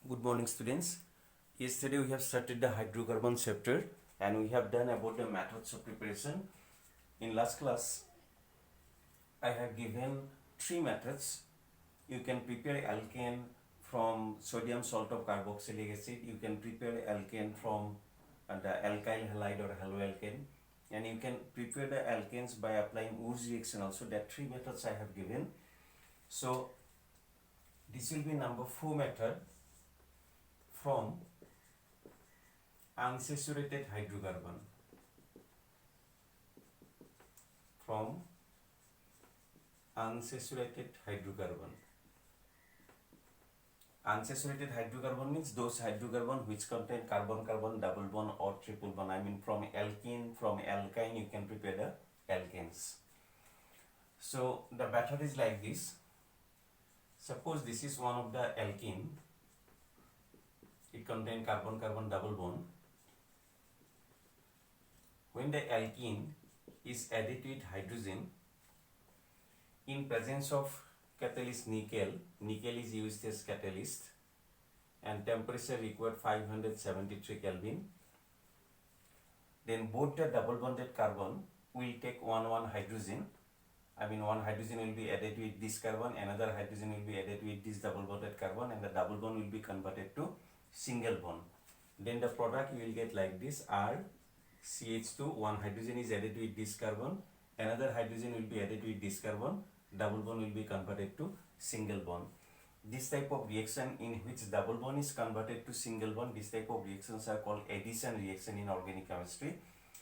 Good morning, students. Yesterday we have started the hydrocarbon chapter and we have done about the methods of preparation. In last class, I have given three methods. You can prepare alkane from sodium salt of carboxylic acid. You can prepare alkane from the alkyl halide or haloalkane, and you can prepare the alkanes by applying Wood's reaction also. That three methods I have given. So this will be number 4 method from unsaturated hydrocarbon. From unsaturated hydrocarbon. Unsaturated hydrocarbon means those hydrocarbon which contain carbon-carbon double bond or triple bond. I mean from alkene, from alkyne you can prepare the alkanes. So the method is like this. Suppose this is one of the alkene. It contains carbon-carbon double bond. When the alkene is added with hydrogen in presence of catalyst nickel is used as catalyst and temperature required 573 Kelvin. Then both the double bonded carbon will take one hydrogen. I mean one hydrogen will be added with this carbon, another hydrogen will be added with this double bonded carbon, and the double bond will be converted to single bond. Then the product you will get like this: R CH2, one hydrogen is added with this carbon, another hydrogen will be added with this carbon, double bond will be converted to single bond. This type of reaction in which double bond is converted to single bond, this type of reactions are called addition reaction in organic chemistry.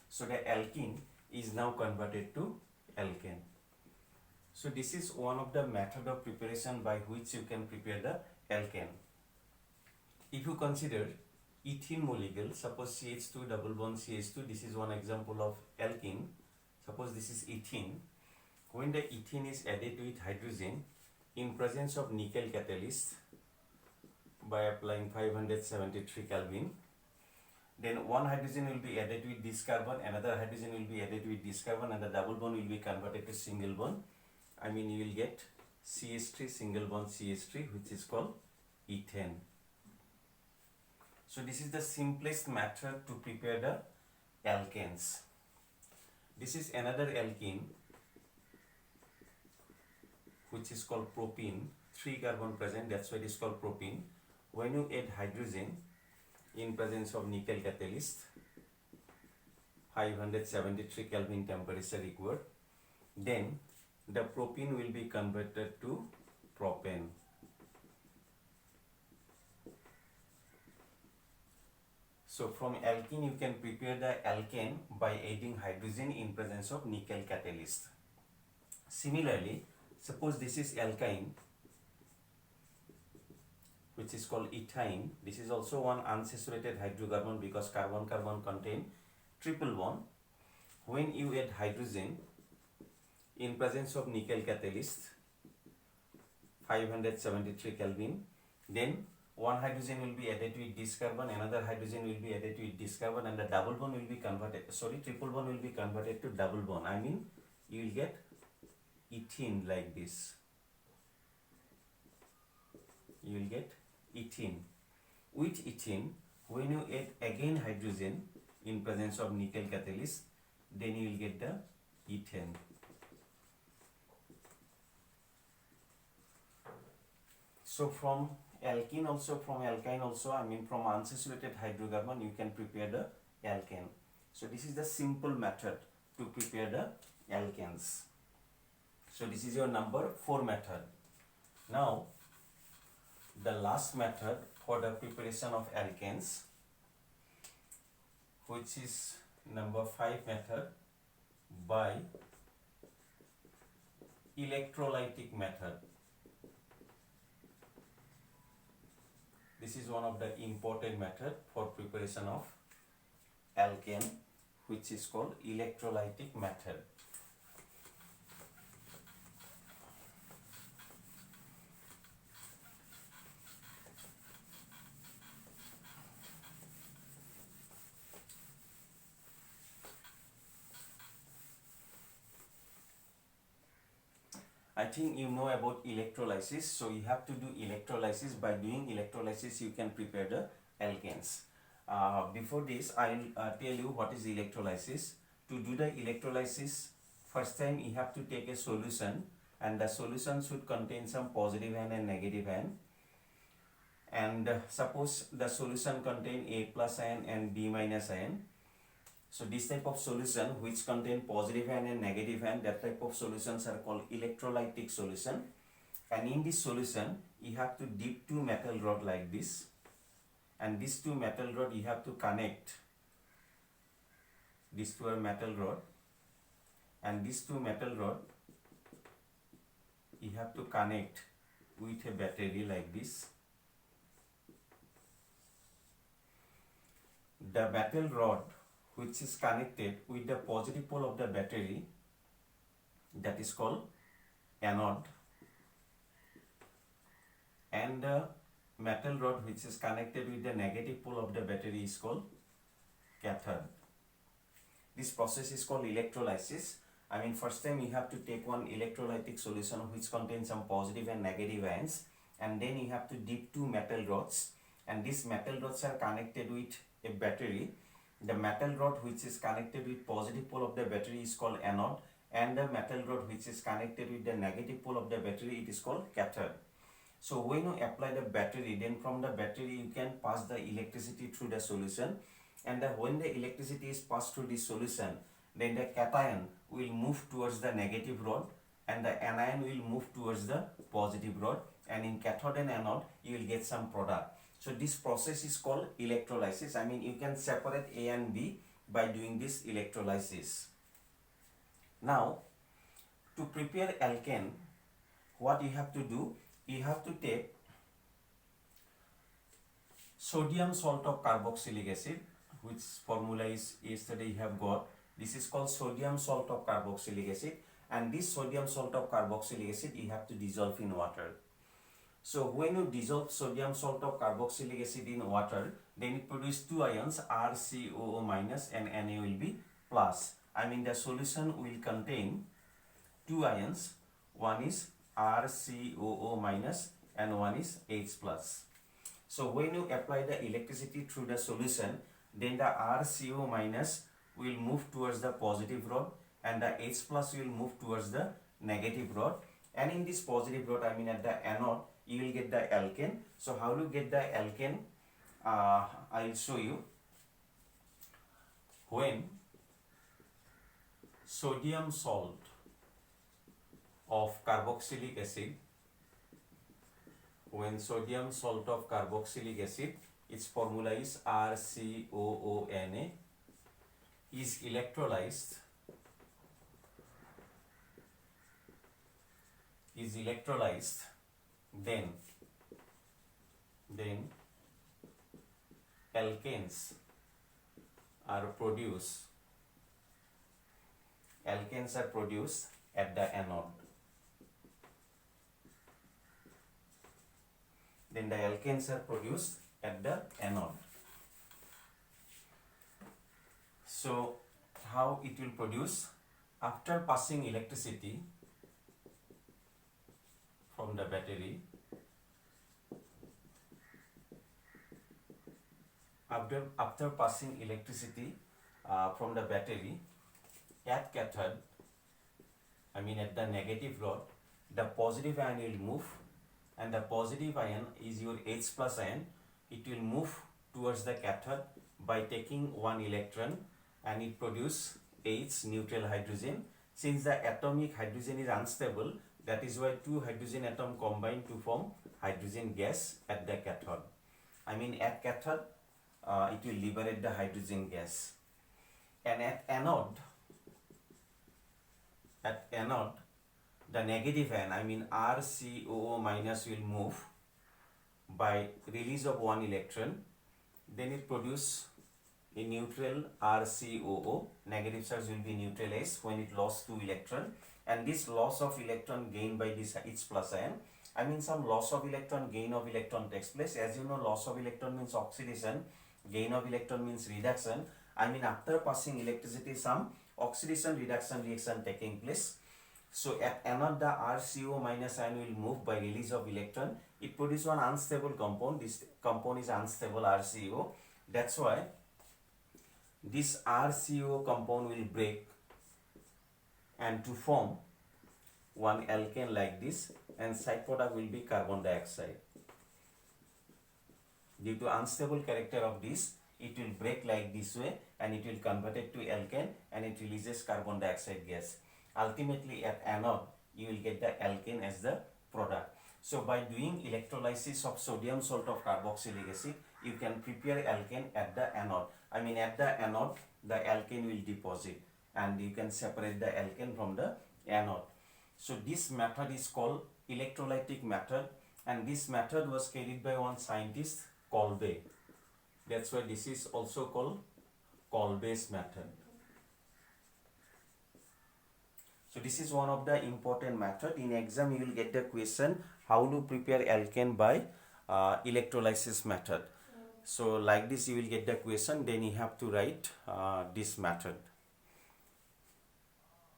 So the alkene is now converted to alkane. So this is one of the method of preparation by which you can prepare the alkane. If you consider ethene molecule, suppose CH2 double bond CH2, this is one example of alkene. Suppose this is ethene. When the ethene is added with hydrogen in presence of nickel catalyst by applying 573 Kelvin, then one hydrogen will be added with this carbon, another hydrogen will be added with this carbon, and the double bond will be converted to single bond. I mean you will get CH3 single bond CH3, which is called ethane. So this is the simplest method to prepare the alkanes. This is another alkene which is called propene, 3 carbon present, that's why it is called propene. When you add hydrogen in presence of nickel catalyst, 573 Kelvin temperature required, then the propene will be converted to propane. So from alkene you can prepare the alkane by adding hydrogen in presence of nickel catalyst. Similarly, suppose this is alkyne, which is called ethyne. This is also one unsaturated hydrocarbon because carbon-carbon contain triple bond. When you add hydrogen in presence of nickel catalyst, 573 Kelvin, then one hydrogen will be added with this carbon, another hydrogen will be added with this carbon, and the double bond will be converted, triple bond will be converted to double bond. I mean you will get ethene like this. You will get ethene. With ethene, when you add again hydrogen in presence of nickel catalyst, then you will get the ethane. So from alkene also, from alkyne also, I mean from unsaturated hydrocarbon, you can prepare the alkane. So this is the simple method to prepare the alkanes. So this is your number 4 method. Now the last method for the preparation of alkanes, which is number 5 method by electrolytic method. This is one of the important method for preparation of alkane, which is called electrolytic method. I I think you know about electrolysis. So you have to do electrolysis. By doing electrolysis, you can prepare the alkanes. Before this, I'll tell you what is electrolysis. To do the electrolysis, first time you have to take a solution, and the solution should contain some positive ion and negative ion. And suppose the solution contain A plus ion and B minus ion. So this type of solution which contain positive ion and negative ion, that type of solutions are called electrolytic solution. And in this solution, you have to dip two metal rod like this, and these two metal rod you have to connect. These two are metal rod, and these two metal rod you have to connect with a battery like this. The metal rod which is connected with the positive pole of the battery, that is called anode, and the metal rod which is connected with the negative pole of the battery is called cathode. This process is called electrolysis. I mean, first time you have to take one electrolytic solution which contains some positive and negative ions, and then you have to dip two metal rods, and these metal rods are connected with a battery. The metal rod which is connected with positive pole of the battery is called anode, and the metal rod which is connected with the negative pole of the battery, it is called cathode. So when you apply the battery, then from the battery you can pass the electricity through the solution, and when the electricity is passed through this solution, then the cation will move towards the negative rod and the anion will move towards the positive rod, and in cathode and anode you will get some product. So this process is called electrolysis. I mean, you can separate A and B by doing this electrolysis. Now, to prepare alkane, what you have to do, you have to take sodium salt of carboxylic acid, which formula is yesterday you have got. This is called sodium salt of carboxylic acid, and this sodium salt of carboxylic acid you have to dissolve in water. So when you dissolve sodium salt of carboxylic acid in water, then it produces two ions, RCOO minus and Na will be plus. I mean, the solution will contain two ions, one is RCOO minus and one is H plus. So when you apply the electricity through the solution, then the RCO minus will move towards the positive rod and the H plus will move towards the negative rod. And in this positive rod, I mean at the anode, you will get the alkane. So how to get the alkane? I will show you. When sodium salt of carboxylic acid, its formula is RCOONA, is electrolyzed, then alkanes are produced at the anode. Then the alkanes are produced at the anode. So how it will produce? After passing electricity from the battery, after passing electricity from the battery at cathode, I mean at the negative rod, the positive ion will move, and the positive ion is your H plus ion. It will move towards the cathode by taking one electron, and it produces H, neutral hydrogen. Since the atomic hydrogen is unstable, that is why two hydrogen atom combine to form hydrogen gas at the cathode. I mean at cathode, it will liberate the hydrogen gas. And at anode, the negative ion, I mean RCOO minus, will move by release of one electron. Then it produces a neutral RCOO, negative charge will be neutral S when it lost two electron, and this loss of electron gained by this H plus ion, I mean some loss of electron, gain of electron takes place. As you know, loss of electron means oxidation, gain of electron means reduction. I mean after passing electricity, some oxidation reduction reaction taking place. So at anode the RCO minus ion will move by release of electron. It produces one unstable compound. This compound is unstable RCO. That's why this RCO compound will break and to form one alkane like this, and side product will be carbon dioxide. Due to unstable character of this, it will break like this way and it will convert it to alkane and it releases carbon dioxide gas. Ultimately at anode you will get the alkane as the product. So by doing electrolysis of sodium salt of carboxylic acid, you can prepare alkane at the anode. I mean at the anode the alkane will deposit and you can separate the alkane from the anode. So this method is called electrolytic method, and this method was carried by one scientist, Kolbe. That's why this is also called Kolbe's method. So this is one of the important method. In exam you will get the question how to prepare alkane by electrolysis method. So like this you will get the question, then you have to write this method.